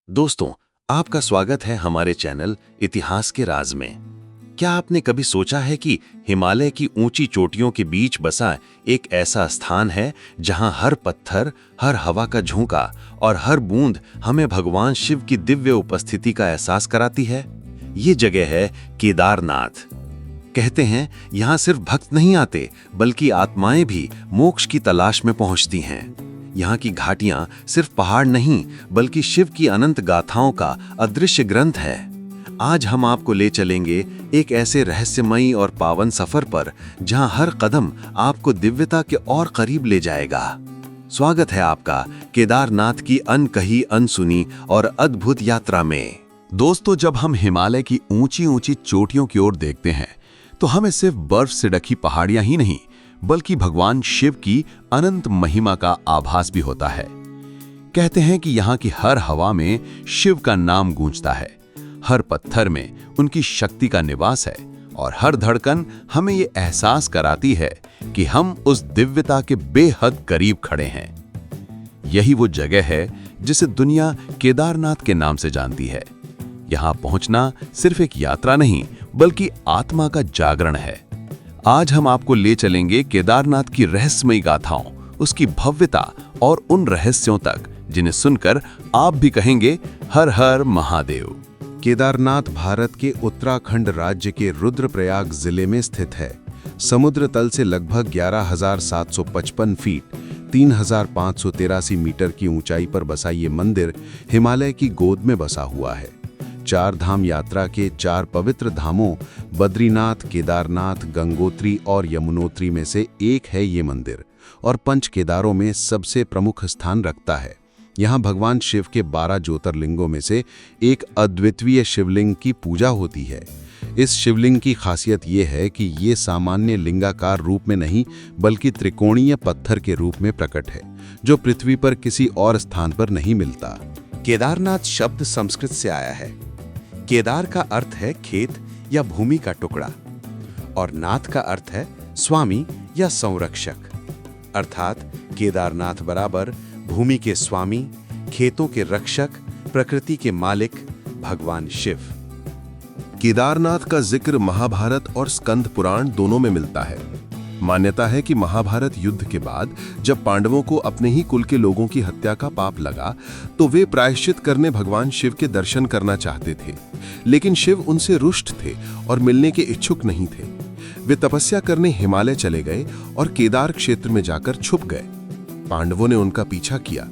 दोस्तों, आपका स्वागत है हमारे चैनल इतिहास के राज में। क्या आपने कभी सोचा है कि हिमालय की ऊंची चोटियों के बीच बसा एक ऐसा स्थान है जहां हर पत्थर, हर हवा का झोंका और हर बूंद हमें भगवान शिव की दिव्य उपस्थिति का एहसास कराती है? ये जगह है केदारनाथ। कहते हैं यहां सिर्फ भक्त नहीं आते, बल्कि आत्माएं भी मोक्ष की तलाश में पहुंचती हैं। यहाँ की घाटियां सिर्फ पहाड़ नहीं, बल्कि शिव की अनंत गाथाओं का अदृश्य ग्रंथ है। आज हम आपको ले चलेंगे एक ऐसे रहस्यमयी और पावन सफर पर जहां हर कदम आपको दिव्यता के और करीब ले जाएगा। स्वागत है आपका केदारनाथ की अनकही, अनसुनी और अद्भुत यात्रा में। दोस्तों, जब हम हिमालय की ऊंची ऊंची चोटियों की ओर देखते हैं तो हमें सिर्फ बर्फ से ढकी पहाड़ियां ही नहीं, बल्कि भगवान शिव की अनंत महिमा का आभास भी होता है। कहते हैं कि यहाँ की हर हवा में शिव का नाम गूंजता है, हर पत्थर में उनकी शक्ति का निवास है और हर धड़कन हमें ये एहसास कराती है कि हम उस दिव्यता के बेहद करीब खड़े हैं। यही वो जगह है जिसे दुनिया केदारनाथ के नाम से जानती है। यहाँ पहुंचना सिर्फ एक यात्रा नहीं, बल्कि आत्मा का जागरण है। आज हम आपको ले चलेंगे केदारनाथ की रहस्यमयी गाथाओं, उसकी भव्यता और उन रहस्यों तक जिन्हें सुनकर आप भी कहेंगे हर हर महादेव। केदारनाथ भारत के उत्तराखंड राज्य के रुद्रप्रयाग जिले में स्थित है। समुद्र तल से लगभग 11,755 फीट 3,583 मीटर की ऊंचाई पर बसा ये मंदिर हिमालय की गोद में बसा हुआ है। चार धाम यात्रा के चार पवित्र धामों बद्रीनाथ, केदारनाथ, गंगोत्री और यमुनोत्री में से एक है ये मंदिर और पंच केदारों में सबसे प्रमुख स्थान रखता है। यहाँ भगवान शिव के 12 ज्योतिर्लिंगों में से एक अद्वितीय शिवलिंग की पूजा होती है। इस शिवलिंग की खासियत ये है कि ये सामान्य लिंगाकार रूप में नहीं, बल्कि त्रिकोणीय पत्थर के रूप में प्रकट है, जो पृथ्वी पर किसी और स्थान पर नहीं मिलता। केदारनाथ शब्द संस्कृत से आया है। केदार का अर्थ है खेत या भूमि का टुकड़ा और नाथ का अर्थ है स्वामी या संरक्षक, अर्थात केदारनाथ बराबर भूमि के स्वामी, खेतों के रक्षक, प्रकृति के मालिक भगवान शिव। केदारनाथ का जिक्र महाभारत और स्कंद पुराण दोनों में मिलता है। मान्यता है कि महाभारत युद्ध के बाद जब पांडवों को अपने ही कुल के लोगों की हत्या का पाप लगा, तो वे प्रायश्चित करने भगवान शिव के दर्शन करना चाहते थे, लेकिन शिव उनसे रुष्ट थे और मिलने के इच्छुक नहीं थे। वे तपस्या करने हिमालय चले गए और केदार क्षेत्र में जाकर छुप गए। पांडवों ने उनका पीछा किया।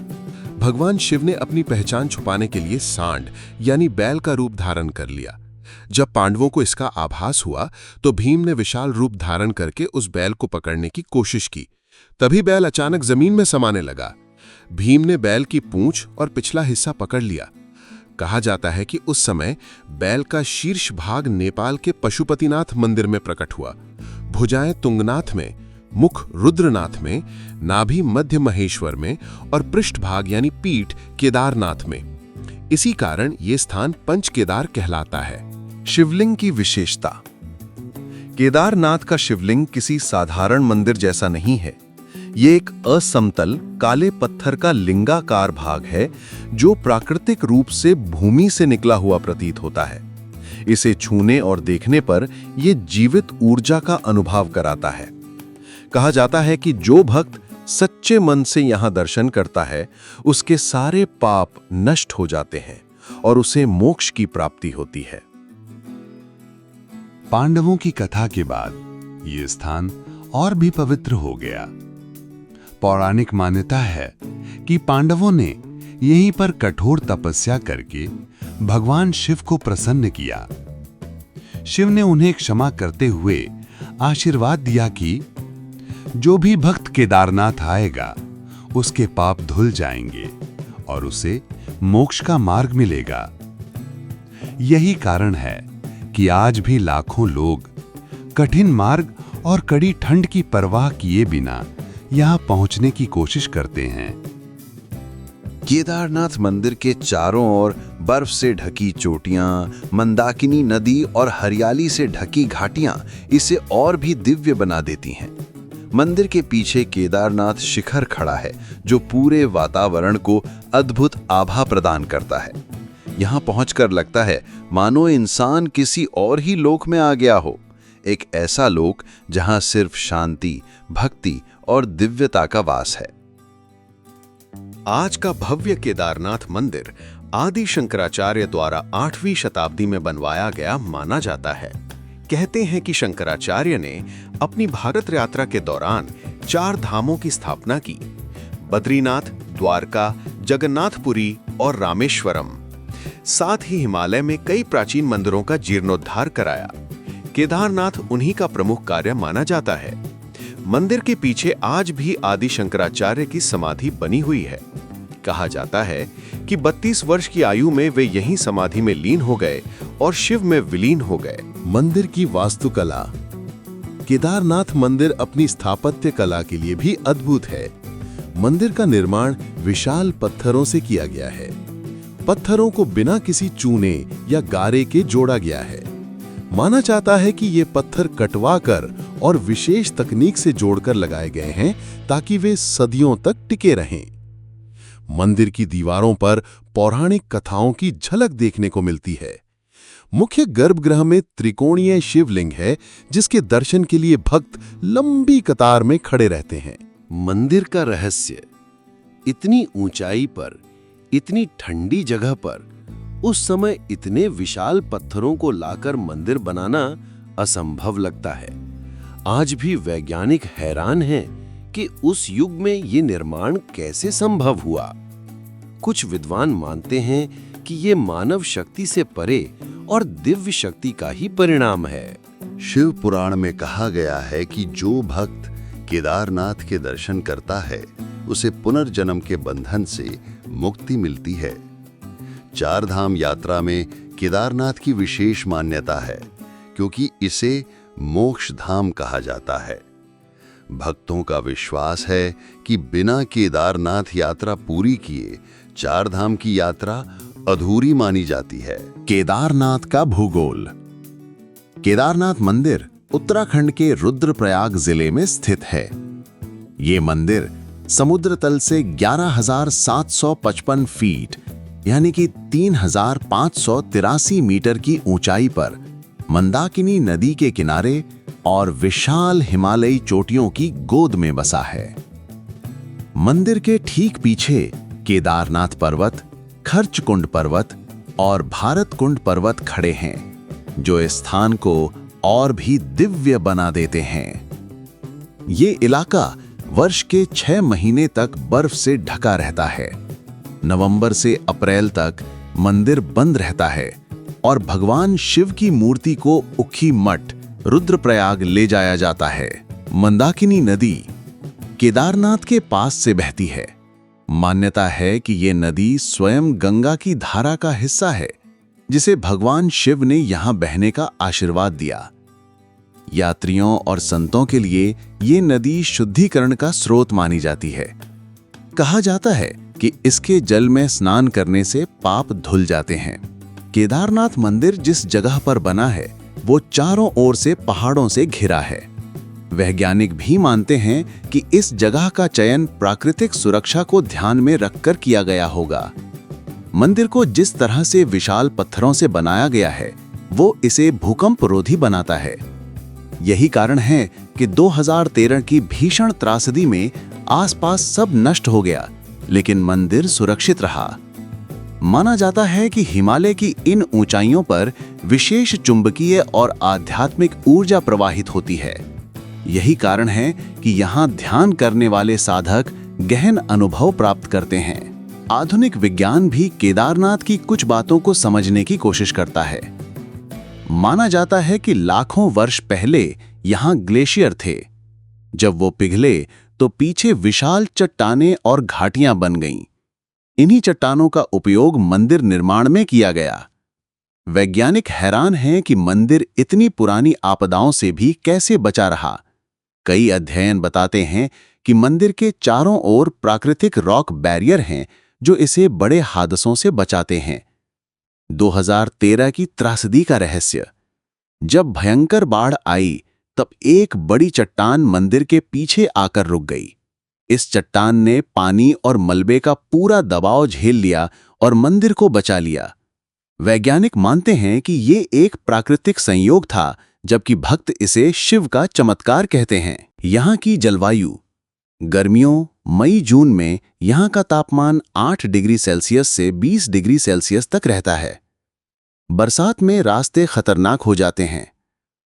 भगवान शिव ने अपनी पहचान छुपाने के लिए सांड यानी बैल का रूप धारण कर लिया। जब पांडवों को इसका आभास हुआ तो भीम ने विशाल रूप धारण करके उस बैल को पकड़ने की कोशिश की। तभी बैल अचानक जमीन में समाने लगा। भीम ने बैल की पूंछ और पिछला हिस्सा पकड़ लिया। कहा जाता है कि उस समय बैल का शीर्ष भाग नेपाल के पशुपतिनाथ मंदिर में प्रकट हुआ, भुजाएं तुंगनाथ में, मुख रुद्रनाथ में, नाभि मध्य महेश्वर में और पृष्ठभाग यानी पीठ केदारनाथ में। इसी कारण ये स्थान पंच केदार कहलाता है। शिवलिंग की विशेषता। केदारनाथ का शिवलिंग किसी साधारण मंदिर जैसा नहीं है। ये एक असमतल काले पत्थर का लिंगाकार भाग है जो प्राकृतिक रूप से भूमि से निकला हुआ प्रतीत होता है। इसे छूने और देखने पर यह जीवित ऊर्जा का अनुभव कराता है। कहा जाता है कि जो भक्त सच्चे मन से यहां दर्शन करता है, उसके सारे पाप नष्ट हो जाते हैं और उसे मोक्ष की प्राप्ति होती है। पांडवों की कथा के बाद ये स्थान और भी पवित्र हो गया। पौराणिक मान्यता है कि पांडवों ने यहीं पर कठोर तपस्या करके भगवान शिव को प्रसन्न किया। शिव ने उन्हें क्षमा करते हुए आशीर्वाद दिया कि जो भी भक्त केदारनाथ आएगा उसके पाप धुल जाएंगे और उसे मोक्ष का मार्ग मिलेगा। यही कारण है कि आज भी लाखों लोग कठिन मार्ग और कड़ी ठंड की परवाह किए बिना यहां पहुंचने की कोशिश करते हैं। केदारनाथ मंदिर के चारों ओर बर्फ से ढकी चोटियां, मंदाकिनी नदी और हरियाली से ढकी घाटियां इसे और भी दिव्य बना देती हैं। मंदिर के पीछे केदारनाथ शिखर खड़ा है जो पूरे वातावरण को अद्भुत आभा प्रदान करता है। यहाँ पहुंचकर लगता है मानो इंसान किसी और ही लोक में आ गया हो, एक ऐसा लोक जहां सिर्फ शांति, भक्ति और दिव्यता का वास है। आज का भव्य केदारनाथ मंदिर आदि शंकराचार्य द्वारा 8वीं शताब्दी में बनवाया गया माना जाता है। कहते हैं कि शंकराचार्य ने अपनी भारत यात्रा के दौरान 4 धामों की स्थापना की: बद्रीनाथ, द्वारका, जगन्नाथपुरी और रामेश्वरम। साथ ही हिमालय में कई प्राचीन मंदिरों का जीर्णोद्धार कराया। केदारनाथ उन्हीं का प्रमुख कार्य माना जाता है। मंदिर के पीछे आज भी आदि शंकराचार्य की समाधि बनी हुई है। कहा जाता है कि 32 वर्ष की आयु में वे यहीं समाधि में लीन हो गए और शिव में विलीन हो गए। मंदिर की वास्तुकला। केदारनाथ मंदिर अपनी स्थापत्य कला के लिए भी अद्भुत है। मंदिर का निर्माण विशाल पत्थरों से किया गया है। पत्थरों को बिना किसी चूने या गारे के जोड़ा गया है। माना जाता है कि ये पत्थर कटवाकर और विशेष तकनीक से जोड़कर लगाए गए हैं ताकि वे सदियों तक टिके रहें। मंदिर की दीवारों पर पौराणिक कथाओं की झलक देखने को मिलती है। मुख्य गर्भगृह में त्रिकोणीय शिवलिंग है, जिसके दर्शन के लिए भक्त लंबी कतार में खड़े रहते हैं। मंदिर का रहस्य। इतनी ऊंचाई पर, इतनी ठंडी जगह पर उस समय इतने विशाल पत्थरों को लाकर मंदिर बनाना असंभव लगता है। आज भी वैज्ञानिक हैरान हैं कि उस युग में ये निर्माण कैसे संभव हुआ। कुछ विद्वान मानते हैं कि ये मानव शक्ति से परे और दिव्य शक्ति का ही परिणाम है। शिव पुराण में कहा गया है कि जो भक्त केदारनाथ के दर्शन करता है उसे पुनर्जन्म के बंधन से मुक्ति मिलती है। 4 धाम यात्रा में केदारनाथ की विशेष मान्यता है क्योंकि इसे मोक्ष धाम कहा जाता है। भक्तों का विश्वास है कि बिना केदारनाथ यात्रा पूरी किए 4 धाम की यात्रा अधूरी मानी जाती है। केदारनाथ का भूगोल। केदारनाथ मंदिर उत्तराखंड के रुद्रप्रयाग जिले में स्थित है। ये मंदिर समुद्र तल से 11,755 फीट यानी कि 3,583 मीटर की ऊंचाई पर मंदाकिनी नदी के किनारे और विशाल हिमालयी चोटियों की गोद में बसा है। मंदिर के ठीक पीछे केदारनाथ पर्वत, खर्चकुंड पर्वत और भारतकुंड पर्वत खड़े हैं, जो इस स्थान को और भी दिव्य बना देते हैं। ये इलाका वर्ष के 6 महीने तक बर्फ से ढका रहता है। नवंबर से अप्रैल तक मंदिर बंद रहता है और भगवान शिव की मूर्ति को उखी मठ रुद्रप्रयाग ले जाया जाता है। मंदाकिनी नदी केदारनाथ के पास से बहती है। मान्यता है कि ये नदी स्वयं गंगा की धारा का हिस्सा है, जिसे भगवान शिव ने यहां बहने का आशीर्वाद दिया। यात्रियों और संतों के लिए ये नदी शुद्धिकरण का स्रोत मानी जाती है। कहा जाता है कि इसके जल में स्नान करने से पाप धुल जाते हैं। केदारनाथ मंदिर जिस जगह पर बना है वो चारों ओर से पहाड़ों से घिरा है। वैज्ञानिक भी मानते हैं कि इस जगह का चयन प्राकृतिक सुरक्षा को ध्यान में रखकर किया गया होगा। मंदिर को जिस तरह से विशाल पत्थरों से बनाया गया है वो इसे भूकंप रोधी बनाता है। यही कारण है कि 2013 की भीषण त्रासदी में आसपास सब नष्ट हो गया, लेकिन मंदिर सुरक्षित रहा। माना जाता है कि हिमालय की इन ऊंचाइयों पर विशेष चुंबकीय और आध्यात्मिक ऊर्जा प्रवाहित होती है। यही कारण है कि यहाँ ध्यान करने वाले साधक गहन अनुभव प्राप्त करते हैं। आधुनिक विज्ञान भी केदारनाथ की कुछ बातों को समझने की कोशिश करता है। माना जाता है कि लाखों वर्ष पहले यहाँ ग्लेशियर थे। जब वो पिघले तो पीछे विशाल चट्टानें और घाटियां बन गईं। इन्हीं चट्टानों का उपयोग मंदिर निर्माण में किया गया। वैज्ञानिक हैरान हैं कि मंदिर इतनी पुरानी आपदाओं से भी कैसे बचा रहा। कई अध्ययन बताते हैं कि मंदिर के चारों ओर प्राकृतिक रॉक बैरियर हैं जो इसे बड़े हादसों से बचाते हैं। 2013 की त्रासदी का रहस्य। जब भयंकर बाढ़ आई तब एक बड़ी चट्टान मंदिर के पीछे आकर रुक गई। इस चट्टान ने पानी और मलबे का पूरा दबाव झेल लिया और मंदिर को बचा लिया। वैज्ञानिक मानते हैं कि ये एक प्राकृतिक संयोग था, जबकि भक्त इसे शिव का चमत्कार कहते हैं। यहाँ की जलवायु गर्मियों मई-जून में यहाँ का तापमान 8 डिग्री सेल्सियस से 20 डिग्री सेल्सियस तक रहता है। बरसात में रास्ते खतरनाक हो जाते हैं।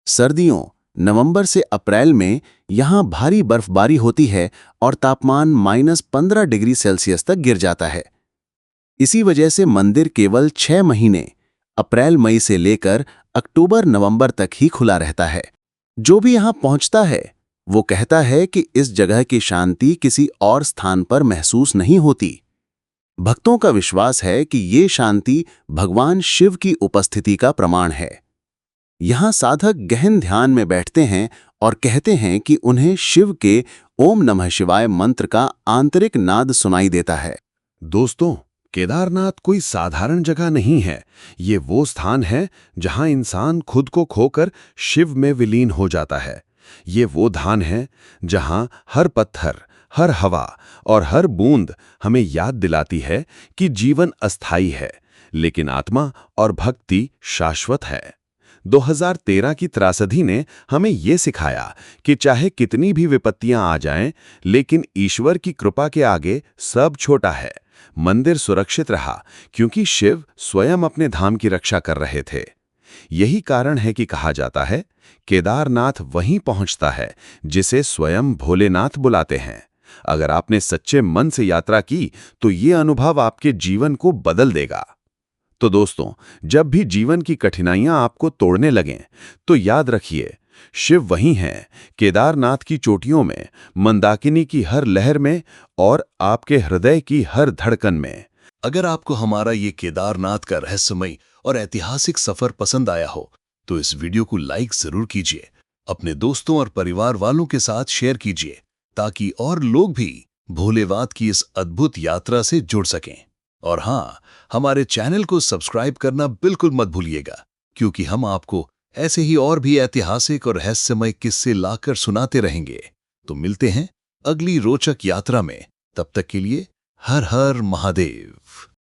सर्दियों नवंबर से अप्रैल में यहाँ भारी बर्फबारी होती है और तापमान -15 डिग्री सेल्सियस तक गिर जाता है। इसी वजह से मंदिर केवल 6 महीने अप्रैल मई से लेकर अक्टूबर नवंबर तक ही खुला रहता है। जो भी यहाँ पहुँचता है वो कहता है कि इस जगह की शांति किसी और स्थान पर महसूस नहीं होती। भक्तों का विश्वास है कि ये शांति भगवान शिव की उपस्थिति का प्रमाण है। यहाँ साधक गहन ध्यान में बैठते हैं और कहते हैं कि उन्हें शिव के ओम नमः शिवाय मंत्र का आंतरिक नाद सुनाई देता है। दोस्तों, केदारनाथ कोई साधारण जगह नहीं है। ये वो स्थान है जहां इंसान खुद को खोकर शिव में विलीन हो जाता है। ये वो धाम है जहां हर पत्थर, हर हवा और हर बूंद हमें याद दिलाती है कि जीवन अस्थायी है, लेकिन आत्मा और भक्ति शाश्वत है। 2013 की त्रासदी ने हमें ये सिखाया कि चाहे कितनी भी विपत्तियां आ जाएं, लेकिन ईश्वर की कृपा के आगे सब छोटा है। मंदिर सुरक्षित रहा क्योंकि शिव स्वयं अपने धाम की रक्षा कर रहे थे। यही कारण है कि कहा जाता है, केदारनाथ वहीं पहुंचता है जिसे स्वयं भोलेनाथ बुलाते हैं। अगर आपने सच्चे मन से यात्रा की तो ये अनुभव आपके जीवन को बदल देगा। तो दोस्तों, जब भी जीवन की कठिनाइयां आपको तोड़ने लगें, तो याद रखिए, शिव वहीं हैं, केदारनाथ की चोटियों में, मंदाकिनी की हर लहर में और आपके हृदय की हर धड़कन में। अगर आपको हमारा ये केदारनाथ का रहस्यमय और ऐतिहासिक सफर पसंद आया हो तो इस वीडियो को लाइक जरूर कीजिए, अपने दोस्तों और परिवार वालों के साथ शेयर कीजिए, ताकि और लोग भी भोलेनाथ की इस अद्भुत यात्रा से जुड़ सकें। और हाँ, हमारे चैनल को सब्सक्राइब करना बिल्कुल मत भूलिएगा, क्योंकि हम आपको ऐसे ही और भी ऐतिहासिक और रहस्यमय किस्से लाकर सुनाते रहेंगे। तो मिलते हैं अगली रोचक यात्रा में। तब तक के लिए हर हर महादेव।